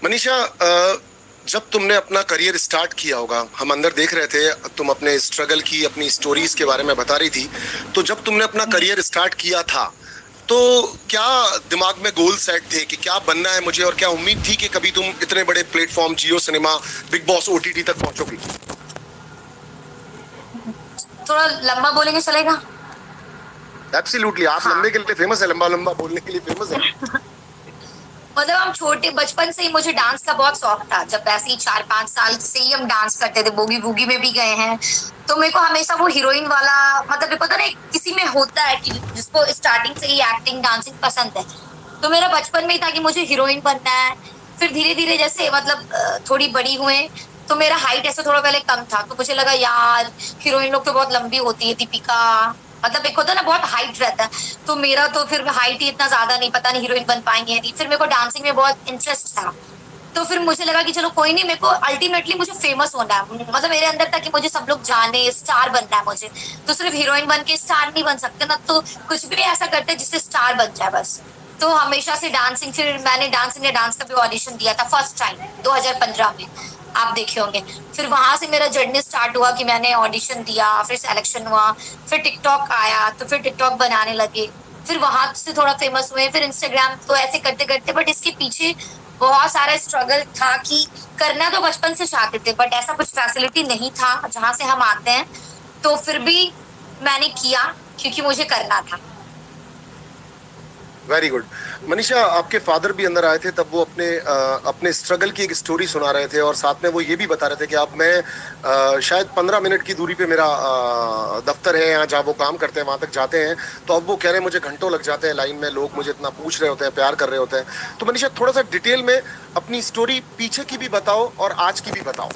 मनीषा, जब तुमने अपना करियर स्टार्ट किया होगा, हम अंदर देख रहे थे, तुम अपने स्ट्रगल की, अपनी स्टोरीज के बारे में बता रही थी। तो जब तुमने अपना करियर स्टार्ट किया था, तो क्या दिमाग में गोल सेट थे कि क्या बनना है मुझे, और क्या उम्मीद थी कि कभी तुम इतने बड़े प्लेटफॉर्म जियो सिनेमा, बिग बॉस, ओटीटी तक पहुंचोगी? थोड़ा लंबा बोलेंगे चलेगा? एब्सोल्युटली, आप हाँ। लंबे के लिए फेमस है, लंबा लंबा बोलने के लिए फेमस है। मतलब हम छोटे बचपन से ही मुझे डांस का बहुत शौक था। जब ऐसे ही 4-5 साल से ही हम डांस करते थे, बोगी वूगी में भी गए हैं। तो मेरे को हमेशा वो हीरोइन वाला, मतलब मेरे को पता नहीं किसी में होता है कि जिसको स्टार्टिंग से ही एक्टिंग डांसिंग पसंद है। तो मेरा बचपन में ही था कि मुझे हीरोइन बनना है। फिर धीरे धीरे जैसे मतलब थोड़ी बड़ी हुए, तो मेरा हाइट ऐसे थोड़ा पहले कम था, तो मुझे लगा यार हीरोइन लोग तो बहुत लंबी होती है, दीपिका, मतलब एक होता है ना बहुत हाइट रहता है। तो मेरा तो फिर हाइट ही इतना ज्यादा नहीं, पता नहीं हीरोइन बन पाएंगे या नहीं। फिर मेरे को डांसिंग में बहुत इंटरेस्ट था। तो फिर मुझे लगा कि चलो कोई नहीं, मेरे को अल्टीमेटली मुझे फेमस होना है। मतलब मेरे अंदर था कि मुझे सब लोग जाने, स्टार बनना है मुझे। तो सिर्फ हीरोइन बन के स्टार नहीं बन सकते ना, तो कुछ भी ऐसा करते हैं जिससे स्टार बन जाए बस। तो हमेशा से डांसिंग, फिर मैंने डांस इंडिया डांस का भी ऑडिशन दिया था फर्स्ट टाइम 2015 में, आप देखे होंगे। फिर वहां से मेरा जर्नी स्टार्ट हुआ कि मैंने ऑडिशन दिया, फिर सिलेक्शन हुआ। फिर टिकटॉक आया, तो फिर टिकटॉक बनाने लगे। फिर वहां से थोड़ा फेमस हुए, फिर इंस्टाग्राम, तो ऐसे करते करते, बट इसके पीछे बहुत सारा स्ट्रगल था कि करना तो बचपन से चाहते थे, बट ऐसा कुछ फैसिलिटी नहीं था जहां से हम आते हैं। तो फिर भी मैंने किया क्योंकि मुझे करना था। Very good. मनीषा, आपके फादर भी अंदर आए थे, तब वो अपने स्ट्रगल की एक स्टोरी सुना रहे थे, और साथ में वो ये भी बता रहे थे कि अब मैं शायद 15 मिनट की दूरी पे मेरा दफ्तर है, यहाँ जहाँ वो काम करते हैं वहां तक जाते हैं। तो अब वो कह रहे हैं मुझे घंटों लग जाते हैं लाइन में, लोग मुझे इतना पूछ रहे होते हैं, प्यार कर रहे होते हैं। तो मनीषा, थोड़ा सा डिटेल में अपनी स्टोरी पीछे की भी बताओ और आज की भी बताओ।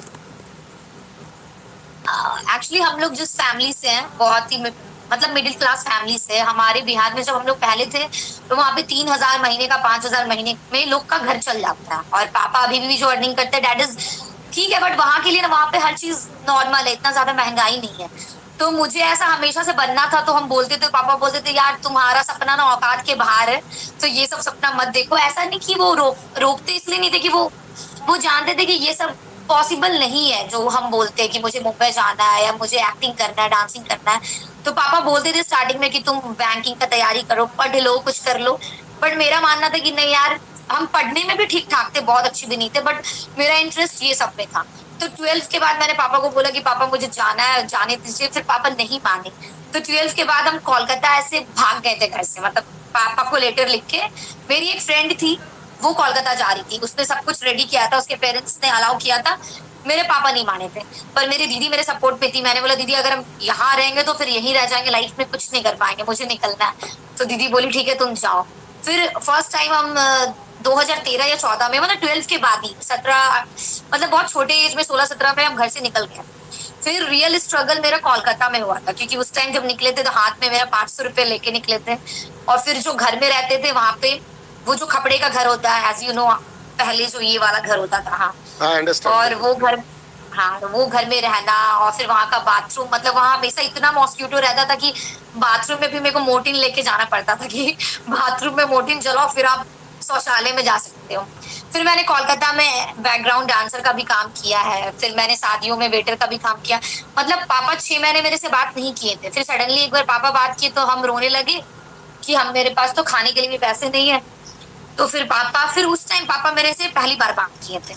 एक्चुअली हम लोग जिस फैमिली से हैं, बहुत ही मतलब मिडिल क्लास फैमिली से है। हमारे बिहार में जब हम लोग पहले थे, तो वहाँ पे 3,000 महीने का, 5,000 महीने में लोग का घर चल जाता है। और पापा अभी भी जो अर्निंग करते हैं, डैड इज ठीक है, बट वहाँ के लिए ना, वहाँ पे हर चीज नॉर्मल है, इतना ज्यादा महंगाई नहीं है। तो मुझे ऐसा हमेशा से बनना था, तो हम बोलते थे, पापा बोलते थे यार तुम्हारा सपना ना औकात के बाहर है, तो ये सब सपना मत देखो। ऐसा नहीं कि वो रोकते इसलिए नहीं थे, कि वो जानते थे कि ये सब पॉसिबल नहीं है जो हम बोलते हैं कि मुझे मुंबई जाना है या मुझे एक्टिंग करना है, डांसिंग करना है। तो पापा बोलते थे स्टार्टिंग में कि तुम बैंकिंग का तैयारी करो, पढ़ लो, कुछ कर लो। बट मेरा मानना था कि नहीं यार, हम पढ़ने में भी ठीक ठाक थे, बहुत अच्छे भी नहीं थे, बट मेरा इंटरेस्ट ये सब में था। तो 12th के बाद मैंने पापा को बोला कि पापा मुझे जाना है, जाने दीजिए। फिर पापा नहीं माने। तो 12th के बाद हम कोलकाता ऐसे भाग गए थे घर से, मतलब पापा को लेटर लिख के। मेरी एक फ्रेंड थी, वो कोलकाता जा रही थी, उसने सब कुछ रेडी किया था, उसके पेरेंट्स ने अलाउ किया था। मेरे पापा नहीं माने थे, पर मेरी दीदी मेरे सपोर्ट में थी। मैंने बोला दीदी अगर हम यहाँ रहेंगे तो फिर यहीं रह जाएंगे, लाइफ में कुछ नहीं कर पाएंगे, मुझे निकलना है। तो दीदी बोली ठीक है तुम जाओ। फिर फर्स्ट टाइम हम 2013 या 14 में, मतलब 12th के बाद ही, 17, मतलब बहुत छोटे एज में, 16-17 में हम घर से निकल गए। फिर रियल स्ट्रगल मेरा कोलकाता में हुआ था, क्योंकि उस टाइम जब निकले थे तो हाथ में मेरा 500 रुपए लेके निकले थे। और फिर जो घर में रहते थे वहां पे, वो जो खपड़े का घर होता है, एज यू नो, पहले जो ये वाला घर होता था, हाँ। हाँ, अंडरस्टैंड, और बिल्कुल। वो घर, हाँ, वो घर में रहना, और फिर वहां का बाथरूम, मतलब वहां हमेशा इतना मॉस्किटो रहता था कि बाथरूम में भी मेरे को मोर्टिन लेके जाना पड़ता था कि बाथरूम में मोर्टिन जलाओ फिर आप शौचालय में जा सकते हो। फिर मैंने कोलकाता में बैकग्राउंड डांसर का भी काम किया है, फिर मैंने शादियों में वेटर का भी काम किया। मतलब पापा 6 महीने मेरे से बात नहीं किए थे, फिर सडनली एक बार पापा बात किए तो हम रोने लगे कि हम, मेरे पास तो खाने के लिए भी पैसे नहीं है। तो फिर पापा, फिर उस टाइम पापा मेरे से पहली बार बात किए थे।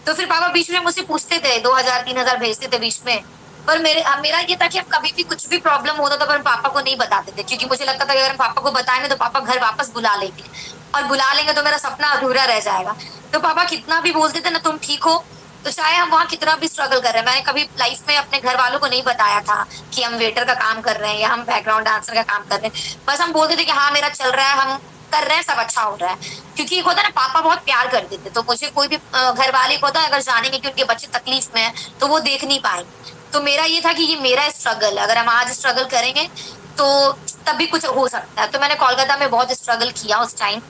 तो फिर पापा बीच में मुझसे पूछते थे, 2,000-3,000 भेजते थे बीच में। पर मेरा ये था कि हम कभी भी कुछ भी प्रॉब्लम होता था, पर पापा को नहीं बताते थे, क्योंकि मुझे लगता था कि अगर हम पापा को बताएंगे तो पापा घर वापस बुला लेंगे, और बुला लेंगे तो मेरा सपना अधूरा रह जाएगा। तो पापा कितना भी बोलते थे ना तुम ठीक हो, तो चाहे हम वहाँ कितना भी स्ट्रगल कर रहे हैं, मैंने कभी लाइफ में अपने घर वालों को नहीं बताया था कि हम वेटर का काम कर रहे हैं या हम बैकग्राउंड डांसर का काम कर रहे हैं। बस हम बोलते थे कि हाँ मेरा चल रहा है, हम कर रहे हैं, सब अच्छा हो रहा है। क्योंकि एक होता है ना, पापा बहुत प्यार करते थे, तो मुझे कोई भी घर वाले को होता है अगर जानेंगे कि उनके बच्चे तकलीफ में है, तो वो देख नहीं पाएंगे। तो मेरा ये था कि ये मेरा स्ट्रगल, अगर हम आज स्ट्रगल करेंगे तो तभी कुछ हो सकता है। तो मैंने कोलकाता में बहुत स्ट्रगल किया उस टाइम।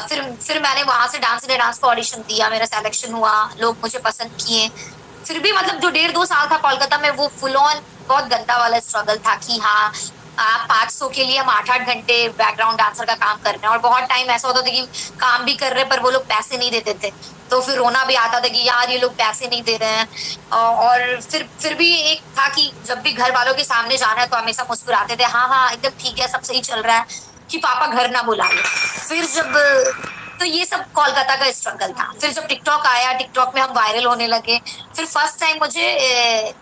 फिर मैंने वहां से डांस इंडिया डांस का ऑडिशन दिया, मेरा सिलेक्शन हुआ, लोग मुझे पसंद किए। फिर भी मतलब जो 1.5-2 साल था कोलकाता में, वो फुल ऑन बहुत गंदा वाला स्ट्रगल था कि हाँ, आप 500 के लिए हम 8-8 घंटे बैकग्राउंड डांसर का काम कर रहे हैं, और बहुत टाइम ऐसा होता था कि काम भी कर रहे हैं पर वो लोग पैसे नहीं देते थे, तो फिर रोना भी आता था कि यार ये लोग पैसे नहीं दे रहे हैं। और फिर भी एक था कि जब भी घर वालों के सामने जाना है तो हमेशा मुस्कुराते थे, हाँ हाँ एकदम ठीक है, सब सही चल रहा है, कि पापा घर ना बुला ले। फिर जब तो ये सब कोलकाता का स्ट्रगल था। फिर जब टिकटॉक आया, टिकटॉक में हम वायरल होने लगे। फिर फर्स्ट टाइम मुझे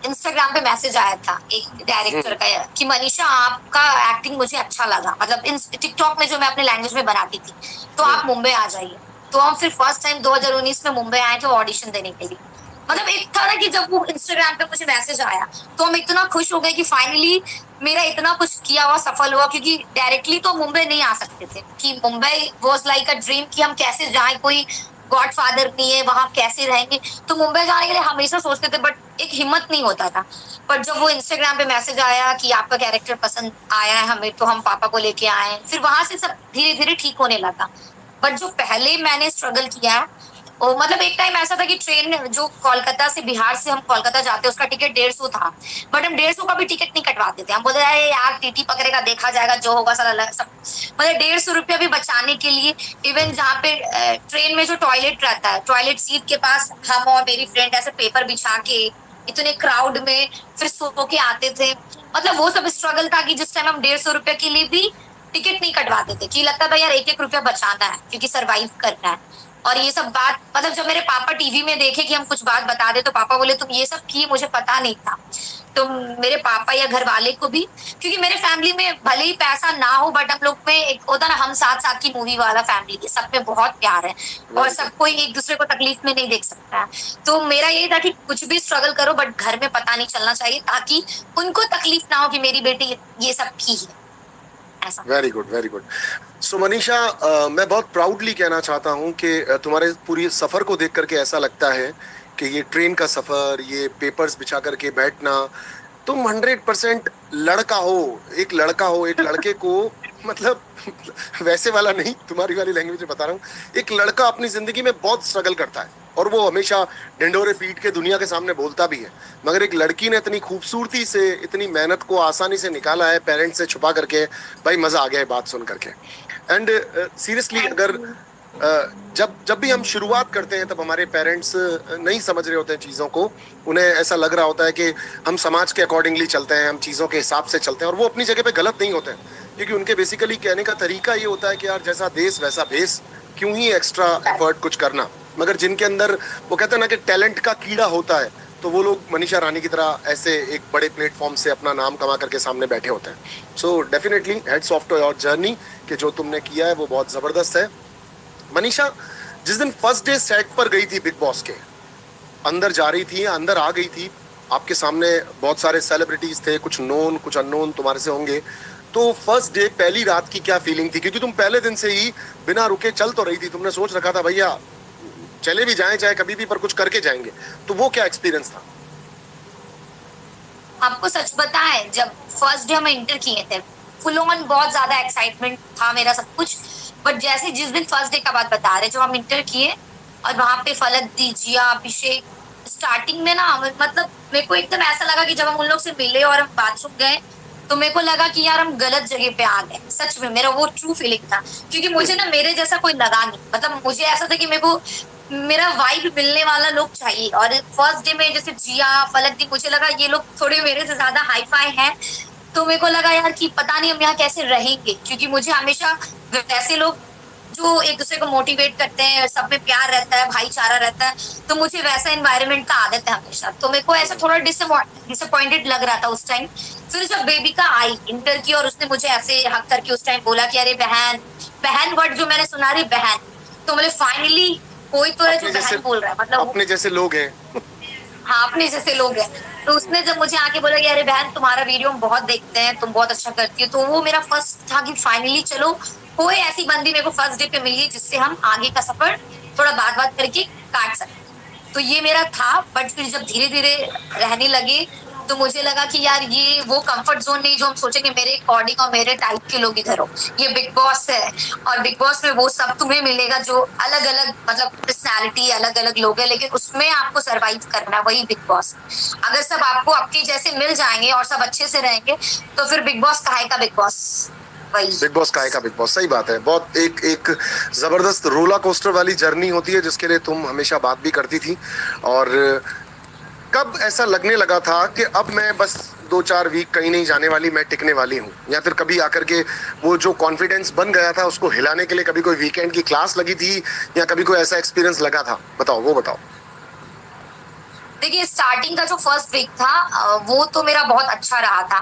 इंस्टाग्राम पे मैसेज आया था एक डायरेक्टर का कि मनीषा आपका एक्टिंग मुझे अच्छा लगा, मतलब इन टिकटॉक में जो मैं अपने लैंग्वेज में बनाती थी, तो आप मुंबई आ जाइए। तो हम फिर फर्स्ट टाइम 2019 में मुंबई आए थे ऑडिशन देने के लिए। मतलब एक था ना कि जब वो इंस्टाग्राम पे मुझे मैसेज आया तो हम इतना खुश हो गए कि फाइनली मेरा इतना कुछ किया हुआ सफल हुआ, क्योंकि डायरेक्टली तो मुंबई नहीं आ सकते थे, कि Mumbai was like a dream कि हम कैसे जाएं, कोई गॉडफादर नहीं है वहां, कैसे रहेंगे। तो मुंबई जाने के लिए हमेशा सोचते थे बट एक हिम्मत नहीं होता था। पर जब वो इंस्टाग्राम पे मैसेज आया कि आपका कैरेक्टर पसंद आया है हमें, तो हम पापा को लेके आए। फिर वहां से सब धीरे धीरे ठीक होने लगा। बट जो पहले मैंने स्ट्रगल किया है, ओ मतलब एक टाइम ऐसा था कि ट्रेन जो कोलकाता से, बिहार से हम कोलकाता जाते, उसका टिकट 150 था, बट हम 150 का भी टिकट नहीं कटवाते थे। हम बोलते थे यार टीटी पकड़ेगा, देखा जाएगा, जो होगा साला सब। मतलब 150 रुपया भी बचाने के लिए, इवन जहाँ पे ट्रेन में जो टॉयलेट रहता है, टॉयलेट सीट के पास हम और मेरी फ्रेंड ऐसे पेपर बिछा के इतने क्राउड में फिर सो के आते थे। मतलब वो सब स्ट्रगल था कि जिस टाइम हम 150 रुपया के लिए भी टिकट नहीं कटवाते थे, कि लगता था यार 1-1 रुपया बचाना है क्योंकि सरवाइव करना है। और ये सब बात, मतलब जब मेरे पापा टीवी में देखे कि हम कुछ बात बता दे, तो पापा बोले तुम ये सब किए, मुझे पता नहीं था। तो मेरे पापा या घर वाले को भी, क्योंकि मेरे फैमिली में भले ही पैसा ना हो बट हम लोग में एक होता ना, हम साथ साथ की मूवी वाला फैमिली है, सब में बहुत प्यार है और सब कोई एक दूसरे को तकलीफ में नहीं देख सकता है। तो मेरा यही था कि कुछ भी स्ट्रगल करो बट घर में पता नहीं चलना चाहिए, ताकि उनको तकलीफ ना हो कि मेरी बेटी ये सब की है। Very good, very good. So Manisha, मैं बहुत प्राउडली कहना चाहता हूँ कि तुम्हारे पूरी सफर को देख करके ऐसा लगता है कि ये ट्रेन का सफर, ये पेपर्स बिछा करके बैठना, तुम 100% लड़का हो, एक लड़का हो, एक लड़के को मतलब वैसे वाला नहीं, तुम्हारी वाली लैंग्वेज में बता रहा हूँ, एक लड़का अपनी जिंदगी में बहुत स्ट्रगल करता है और वो हमेशा ढिंढोरे पीट के दुनिया के सामने बोलता भी है, मगर एक लड़की ने इतनी खूबसूरती से, इतनी मेहनत को आसानी से निकाला है, पेरेंट्स से छुपा करके। भाई मजा आ गया है बात सुन करके। एंड सीरियसली अगर जब जब भी हम शुरुआत करते हैं तब हमारे पेरेंट्स नहीं समझ रहे होते हैं चीज़ों को, उन्हें ऐसा लग रहा होता है कि हम समाज के अकॉर्डिंगली चलते हैं, हम चीज़ों के हिसाब से चलते हैं, और वो अपनी जगह पे गलत नहीं होते हैं, क्योंकि उनके बेसिकली कहने का तरीका ये होता है कि यार जैसा देश वैसा भेस, क्यों ही एक्स्ट्रा एफर्ट कुछ करना। मगर जिनके अंदर वो कहते हैं ना कि टैलेंट का कीड़ा होता है, तो वो लोग मनीषा रानी की तरह ऐसे एक बड़े प्लेटफॉर्म से अपना नाम कमा करके सामने बैठे होते हैं। So definitely hats off to your journey, कि जो तुमने किया है वो बहुत ज़बरदस्त है। मनीषा, जिस दिन फर्स्ट डे सेट पर गई थी बिग बॉस के, अंदर जा रही थी, अंदर आ गई थी, आपके सामने बहुत सारे सेलिब्रिटीज थे, कुछ नोन कुछ अननोन तुम्हारे से होंगे, तो फर्स्ट डे पहली रात की क्या फीलिंग थी? क्योंकि तुम पहले दिन से ही बिना रुके चल तो रही थी, तुमने सोच रखा था भैया चले भी जाएं चाहे कभी भी, पर कुछ करके जाएंगे, तो वो क्या एक्सपीरियंस था? आपको सच बताएं, जब फर्स्ट डे हम इंटर किए थे, फुल ऑन बहुत ज्यादा एक्साइटमेंट था मेरा, सब कुछ। बट जैसे जिस दिन फर्स्ट डे का बात बता रहे, जब हम इंटर किए और वहां पे फलक दी, जिया, अभिषेक, स्टार्टिंग में ना मतलब मेरे को एकदम ऐसा लगा कि जब हम उन लोग से मिले और हम बाथरूम गए, तो मेरे को लगा कि यार हम गलत जगह पे आ गए। सच में मेरा वो ट्रू फीलिंग था, क्योंकि मुझे ना मेरे जैसा कोई लगा नहीं। मतलब मुझे ऐसा था कि मेरे को मेरा वाइब मिलने वाला लोग चाहिए, और फर्स्ट डे में जैसे जिया, फलक दी, मुझे लगा ये लोग थोड़े मेरे से ज्यादा हाई फाई हैं, तो मेरे को लगा यार कि पता नहीं हम यहाँ कैसे रहेंगे, क्योंकि मुझे हमेशा वैसे लोग जो एक दूसरे को मोटिवेट करते हैं, सब में प्यार रहता है, भाईचारा रहता है, तो मुझे वैसा एनवायरनमेंट का आदत है हमेशा। तो मेरे को ऐसा थोड़ा डिसअपॉइंटेड लग रहा था उस टाइम। फिर जब बेबी का आई इंटर की और उसने मुझे ऐसे हक करके उस टाइम बोला कि अरे बहन, बहन वर्ड जो मैंने सुना, रही बहन, तो मुझे फाइनली कोई तो है जो बहन बोल रहा है, मतलब अपने जैसे लोग हैं। हाँ, अपने जैसे लोग हैं। तो उसने जब मुझे आके बोला कि अरे बहन तुम्हारा वीडियो हम बहुत देखते हैं, तुम बहुत अच्छा करती हो, तो वो मेरा फर्स्ट था कि फाइनली चलो कोई ऐसी बंदी मेरे को फर्स्ट डे पे मिली है जिससे हम आगे का सफर थोड़ा बात बात करके काट सकते। तो ये मेरा था। बट फिर जब धीरे धीरे रहने लगे तो मुझे लगा कि यार ये वो कंफर्ट जोन नहीं जो हम सोचेंगे मेरे अकॉर्डिंग और मेरे टाइप के लोग इधर हो। ये बिग बॉस है और बिग बॉस में वो सब तुम्हें मिलेगा जो अलग अलग मतलब पर्सनैलिटी अलग अलग लोग है, लेकिन उसमें आपको सरवाइव करना, वही बिग बॉस। अगर सब आपको आपके जैसे मिल जाएंगे और सब अच्छे से रहेंगे तो फिर बिग बॉस काहे का बिग बॉस। बिग बॉस का बिग बॉस, सही बात है। बहुत एक एक जबरदस्त रोलर कोस्टर वाली जर्नी होती है जिसके लिए तुम हमेशा बात भी करती थी। और कब ऐसा लगने लगा था कि अब मैं बस 2-4 वीक कहीं नहीं जाने वाली, मैं टिकने वाली हूँ? या फिर कभी आकर के वो जो कॉन्फिडेंस बन गया था उसको हिलाने के लिए कभी कोई वीकेंड की क्लास लगी थी या कभी कोई ऐसा एक्सपीरियंस लगा था? बताओ, वो बताओ। देखिए स्टार्टिंग का जो फर्स्ट वीक था वो तो मेरा बहुत अच्छा रहा था,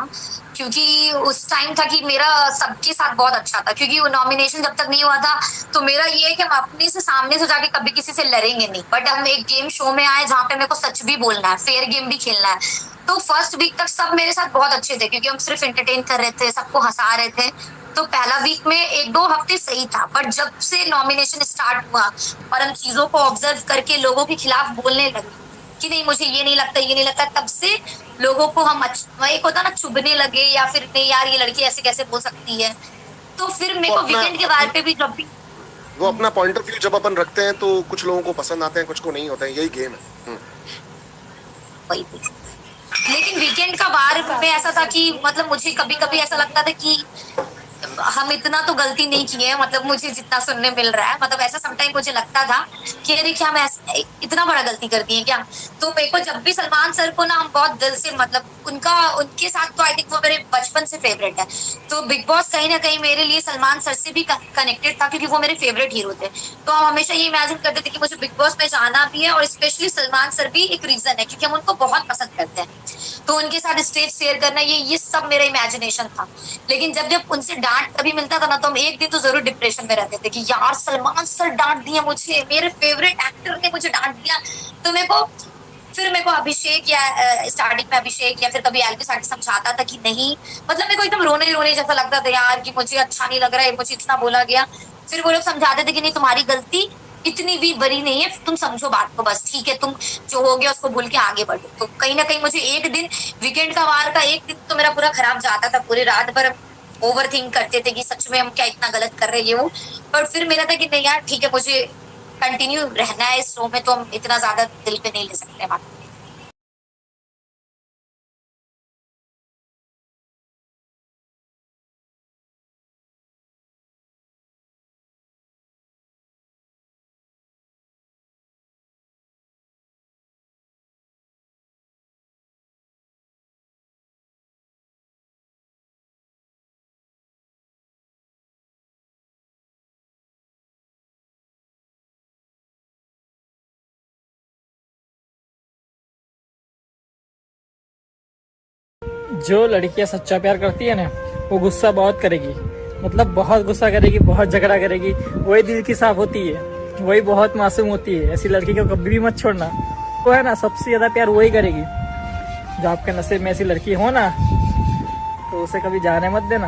क्योंकि उस टाइम था कि मेरा सबके साथ बहुत अच्छा था, क्योंकि वो नॉमिनेशन जब तक नहीं हुआ था तो मेरा ये है कि हम अपने से सामने से जाके कभी किसी से लड़ेंगे नहीं, बट हम एक गेम शो में आए जहाँ पे मेरे को सच भी बोलना है, फेयर गेम भी खेलना है। तो फर्स्ट वीक तक सब मेरे साथ बहुत अच्छे थे क्योंकि हम सिर्फ एंटरटेन कर रहे थे, सबको हंसा रहे थे। तो पहला वीक में 1-2 हफ्ते सही था, बट जब से नॉमिनेशन स्टार्ट हुआ और हम चीजों को ऑब्जर्व करके लोगों के खिलाफ बोलने लगे कि नहीं मुझे ये नहीं लगता ये नहीं लगता, तब से लोगों को हम एक होता ना चुभने लगे, या फिर नहीं यार ये लड़की ऐसे कैसे बोल सकती है। तो फिर मेरे को वीकेंड के बारे पे भी जब भी वो अपना पॉइंट ऑफ व्यू जब अपन रखते हैं तो कुछ लोगों को पसंद आते हैं, कुछ को नहीं होता है, यही गेम है। वही, लेकिन वीकेंड का बार में ऐसा था कि मतलब मुझे कभी कभी ऐसा लगता था कि हम इतना तो गलती नहीं किए हैं, मतलब मुझे जितना सुनने मिल रहा है, मतलब ऐसा समटाइम मुझे लगता था कि अरे क्या मैं इतना बड़ा गलती कर दी है क्या। तो मेरे को जब भी सलमान सर को ना हम बहुत दिल से मतलब उनके साथ तो आई थिंक वो मेरे बचपन से फेवरेट है। तो बिग बॉस कहीं ना कहीं मेरे लिए सलमान सर से भी कनेक्टेड था क्योंकि वो मेरे फेवरेट हीरो थे। तो हम हमेशा ये इमेजिन करते थे कि मुझे बिग बॉस में जाना भी है, और स्पेशली सलमान सर भी एक रीजन है क्योंकि हम उनको बहुत पसंद करते हैं। तो उनके साथ स्टेज शेयर करना ये सब मेरा इमेजिनेशन था। लेकिन जब उनसे डांट कभी मिलता था ना तो हम एक दिन तो जरूर डिप्रेशन में रहते थे कि यार सलमान सर डांट दिया मुझे, मेरे फेवरेट एक्टर ने मुझे डांट दिया। तो मेरे को अभिषेक या स्टार्टिंग में अभिषेक या फिर कभी एल्विस आके समझाता था कि नहीं, मतलब मेरे को एकदम रोने रोने जैसा लगता था यार कि मुझे अच्छा नहीं लग रहा है, मुझे इतना बोला गया। फिर वो लोग समझाते थे कि नहीं तुम्हारी गलती इतनी भी बड़ी नहीं है, तुम समझो बात को, बस ठीक है, तुम जो हो गया उसको भूल के आगे बढ़ो। तो कहीं ना कहीं मुझे एक दिन वीकेंड का वार का एक दिन तो मेरा पूरा खराब जाता था, पूरी रात भर ओवर थिंक करते थे कि सच में हम क्या इतना गलत कर रहे हैं ये वो। पर फिर मेरा था कि नहीं यार ठीक है, मुझे कंटिन्यू रहना है इस शो में, तो हम इतना ज्यादा दिल पे नहीं ले सकते बात। जो लड़कियां सच्चा प्यार करती है ना वो गुस्सा बहुत करेगी, मतलब बहुत गुस्सा करेगी, बहुत झगड़ा करेगी। वही दिल की साफ होती है, वही बहुत मासूम होती है। ऐसी लड़की को कभी भी मत छोड़ना, वो है ना सबसे ज्यादा प्यार वही करेगी। जो आपके नसीब में ऐसी लड़की हो ना तो उसे कभी जाने मत देना।